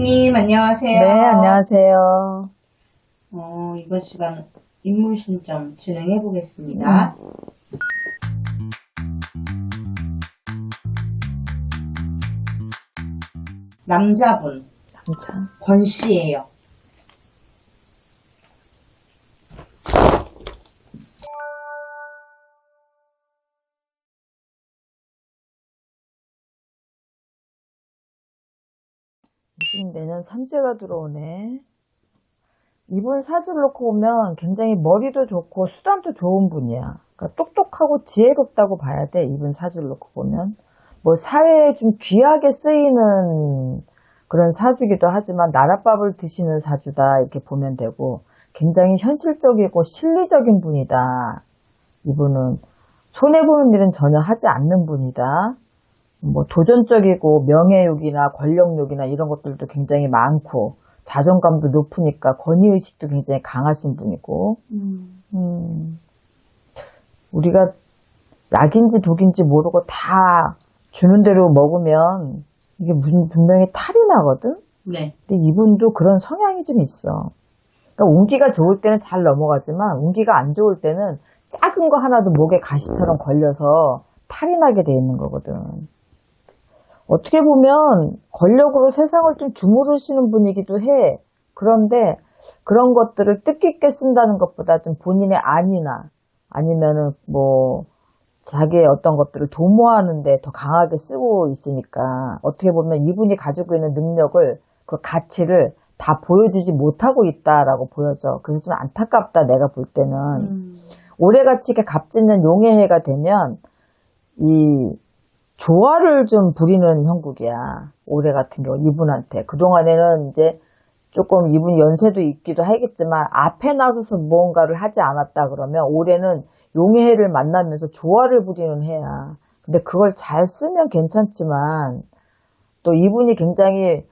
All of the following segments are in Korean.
님, 안녕하세요. 네, 안녕하세요. 이번 시간 인물 신점 진행해 보겠습니다. 남자분, 남자. 권 씨예요. 이분 내년 삼재가 들어오네. 이분 사주를 놓고 보면 굉장히 머리도 좋고 수단도 좋은 분이야. 그러니까 똑똑하고 지혜롭다고 봐야 돼. 이분 사주를 놓고 보면. 뭐 사회에 좀 귀하게 쓰이는 그런 사주기도 하지만 나랏밥을 드시는 사주다 이렇게 보면 되고, 굉장히 현실적이고 실리적인 분이다. 이분은 손해보는 일은 전혀 하지 않는 분이다. 뭐 도전적이고 명예욕이나 권력욕이나 이런 것들도 굉장히 많고 자존감도 높으니까 권위의식도 굉장히 강하신 분이고, 우리가 약인지 독인지 모르고 다 주는 대로 먹으면 이게 분명히 탈이 나거든. 네. 근데 이분도 그런 성향이 좀 있어. 그러니까 운기가 좋을 때는 잘 넘어가지만 운기가 안 좋을 때는 작은 거 하나도 목에 가시처럼 걸려서 탈이 나게 돼 있는 거거든. 어떻게 보면 권력으로 세상을 좀 주무르시는 분이기도 해. 그런데 그런 것들을 뜻깊게 쓴다는 것보다 좀 본인의 안위나 아니면은 뭐 자기의 어떤 것들을 도모하는데 더 강하게 쓰고 있으니까 어떻게 보면 이분이 가지고 있는 능력을, 그 가치를 다 보여주지 못하고 있다라고 보여져. 그래서 좀 안타깝다, 내가 볼 때는. 올해같이 이렇게 갑짓는 용의 해가 되면 이 조화를 좀 부리는 형국이야. 올해 같은 경우 이분한테. 그동안에는 이제 조금 이분 연세도 있기도 하겠지만 앞에 나서서 무언가를 하지 않았다 그러면 올해는 용의 해를 만나면서 조화를 부리는 해야. 근데 그걸 잘 쓰면 괜찮지만 또 이분이 굉장히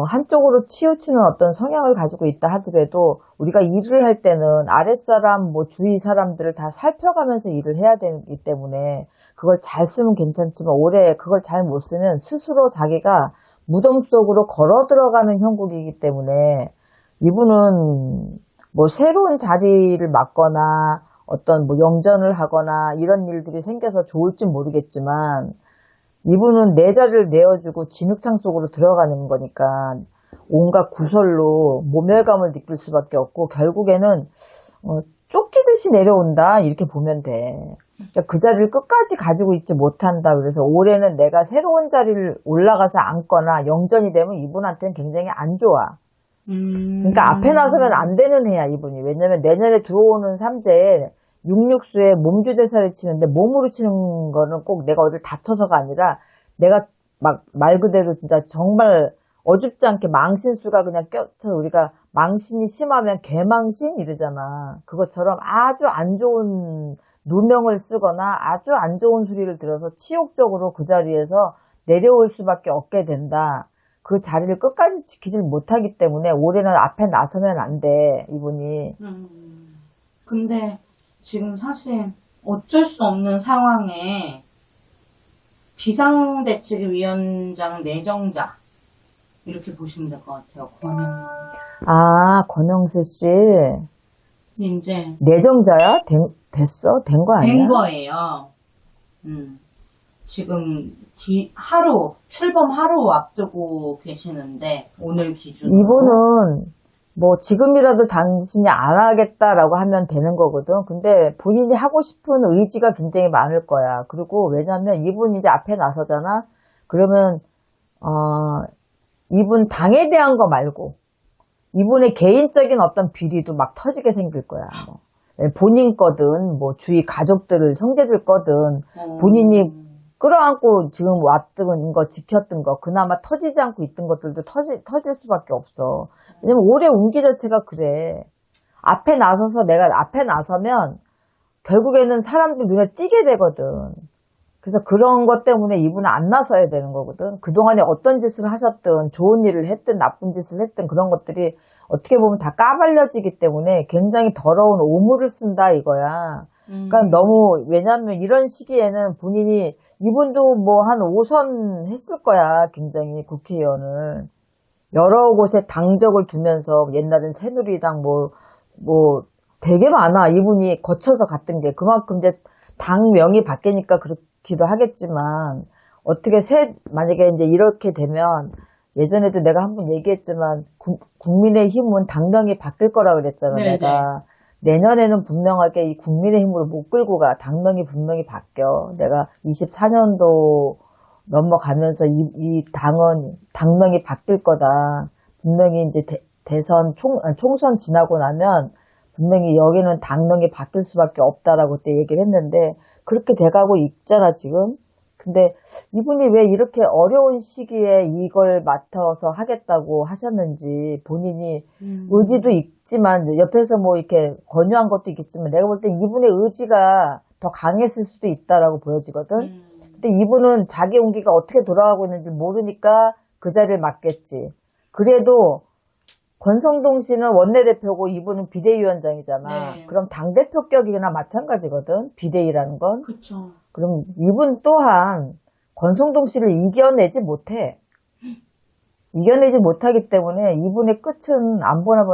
한쪽으로 치우치는 어떤 성향을 가지고 있다 하더라도 우리가 일을 할 때는 아랫사람, 뭐 주위 사람들을 다 살펴가면서 일을 해야 되기 때문에 그걸 잘 쓰면 괜찮지만 올해 그걸 잘 못 쓰면 스스로 자기가 무덤 속으로 걸어 들어가는 형국이기 때문에 이분은 뭐 새로운 자리를 맡거나 어떤 뭐 영전을 하거나 이런 일들이 생겨서 좋을지 모르겠지만 이분은 내 자리를 내어주고 진흙탕 속으로 들어가는 거니까 온갖 구설로 모멸감을 느낄 수밖에 없고 결국에는 쫓기듯이 내려온다 이렇게 보면 돼. 그러니까 그 자리를 끝까지 가지고 있지 못한다. 그래서 올해는 내가 새로운 자리를 올라가서 앉거나 영전이 되면 이분한테는 굉장히 안 좋아. 그러니까 앞에 나서면 안 되는 해야 이분이. 왜냐면 내년에 들어오는 삼재에 육육수에 몸주대사를 치는데 몸으로 치는 거는 꼭 내가 어딜 다쳐서가 아니라 내가 막 말 그대로 진짜 정말 어줍지 않게 망신수가 그냥 껴쳐. 우리가 망신이 심하면 개망신 이러잖아. 그것처럼 아주 안 좋은 누명을 쓰거나 아주 안 좋은 소리를 들어서 치욕적으로 그 자리에서 내려올 수밖에 없게 된다. 그 자리를 끝까지 지키질 못하기 때문에 올해는 앞에 나서면 안 돼, 이분이. 근데 지금 사실 어쩔 수 없는 상황에 비상대책위원장 내정자 이렇게 보시면 될 것 같아요. 아, 권영세 씨. 이제 내정자야? 됐어? 된 거 아니야? 된 거예요. 지금 출범 하루 앞두고 계시는데 오늘 기준으로 이분은 뭐 지금이라도 당신이 안 하겠다라고 하면 되는 거거든. 근데 본인이 하고 싶은 의지가 굉장히 많을 거야. 그리고 왜냐면 이분이 이제 앞에 나서잖아. 그러면 이분 당에 대한 거 말고 이분의 개인적인 어떤 비리도 막 터지게 생길 거야. 뭐. 본인 거든 뭐 주위 가족들, 형제들 거든 본인이 끌어안고 지금 왔던 거, 지켰던 거, 그나마 터지지 않고 있던 것들도 터질 수밖에 없어. 왜냐면 올해 운기 자체가 그래. 앞에 나서서 내가 앞에 나서면 결국에는 사람들 눈에 띄게 되거든. 그래서 그런 것 때문에 이분은 안 나서야 되는 거거든. 그동안에 어떤 짓을 하셨든 좋은 일을 했든 나쁜 짓을 했든 그런 것들이 어떻게 보면 다 까발려지기 때문에 굉장히 더러운 오물을 쓴다 이거야. 그러니까 너무, 왜냐면 이런 시기에는 본인이, 이분도 뭐 한 5선 했을 거야, 굉장히 국회의원을. 여러 곳에 당적을 두면서 옛날엔 새누리당 뭐 되게 많아. 이분이 거쳐서 갔던 게 그만큼 이제 당명이 바뀌니까 그렇기도 하겠지만 어떻게 만약에 이제 이렇게 되면 예전에도 내가 한번 얘기했지만 국민의힘은 당명이 바뀔 거라 그랬잖아. 네네. 내가 내년에는 분명하게 이 국민의힘으로 못 끌고 가. 당명이 분명히 바뀌어. 내가 24년도 넘어가면서 이 당명이 바뀔 거다. 분명히 이제 총선 지나고 나면 분명히 여기는 당명이 바뀔 수밖에 없다라고 그때 얘기를 했는데 그렇게 돼가고 있잖아, 지금. 근데 이분이 왜 이렇게 어려운 시기에 이걸 맡아서 하겠다고 하셨는지 본인이 의지도 있지만 옆에서 뭐 이렇게 권유한 것도 있겠지만 내가 볼 때 이분의 의지가 더 강했을 수도 있다라고 보여지거든. 근데 이분은 자기 운기가 어떻게 돌아가고 있는지 모르니까 그 자리를 맡겠지. 그래도 권성동 씨는 원내대표고 이분은 비대위원장이잖아. 네. 그럼 당대표격이나 마찬가지거든. 비대위라는 건. 그쵸. 그럼 이분 또한 권성동 씨를 이겨내지 못해. 이겨내지 못하기 때문에 이분의 끝은 안 보나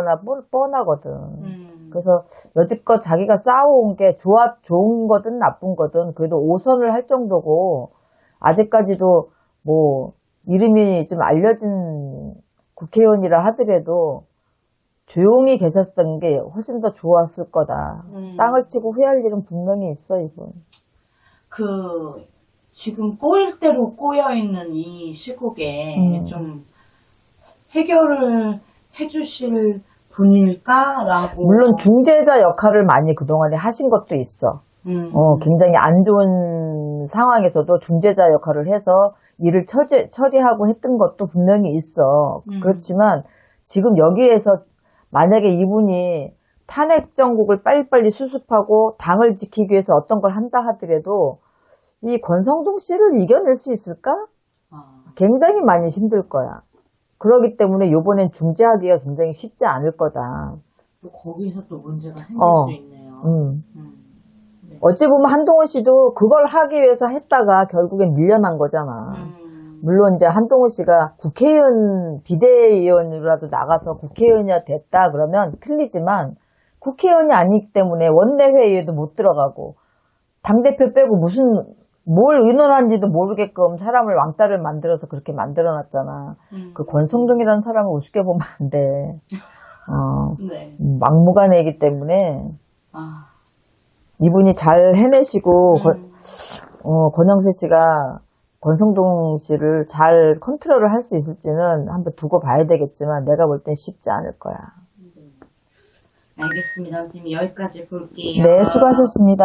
뻔하거든. 그래서 여지껏 자기가 쌓아온 게 좋은 거든 나쁜 거든 그래도 5선을 할 정도고 아직까지도 뭐 이름이 좀 알려진 국회의원이라 하더라도 조용히 계셨던 게 훨씬 더 좋았을 거다. 땅을 치고 후회할 일은 분명히 있어, 이분. 지금 꼬일 대로 꼬여있는 이 시국에 좀 해결을 해주실 분일까라고. 물론 중재자 역할을 많이 그동안에 하신 것도 있어. 굉장히 안 좋은 상황에서도 중재자 역할을 해서 일을 처리하고 했던 것도 분명히 있어. 그렇지만 지금 여기에서 만약에 이분이 탄핵 정국을 빨리빨리 수습하고 당을 지키기 위해서 어떤 걸 한다 하더라도 이 권성동 씨를 이겨낼 수 있을까? 굉장히 많이 힘들 거야. 그렇기 때문에 이번엔 중재하기가 굉장히 쉽지 않을 거다. 또 거기서 또 문제가 생길 수 있네요. 네. 어찌 보면 한동훈 씨도 그걸 하기 위해서 했다가 결국엔 밀려난 거잖아. 물론 이제 한동훈 씨가 국회의원 비대위원으로라도 나가서 국회의원이 됐다 그러면 틀리지만 국회의원이 아니기 때문에 원내회의에도 못 들어가고 당대표 빼고 뭘 의논한지도 모르게끔 사람을 왕따를 만들어서 그렇게 만들어놨잖아. 그 권성동이라는 사람을 우습게 보면 안 돼. 네. 막무가내이기 때문에 이분이 잘 해내시고 권영세 씨가 권성동 씨를 잘 컨트롤을 할 수 있을지는 한번 두고 봐야 되겠지만 내가 볼 땐 쉽지 않을 거야. 알겠습니다. 선생님 여기까지 볼게요. 네, 수고하셨습니다.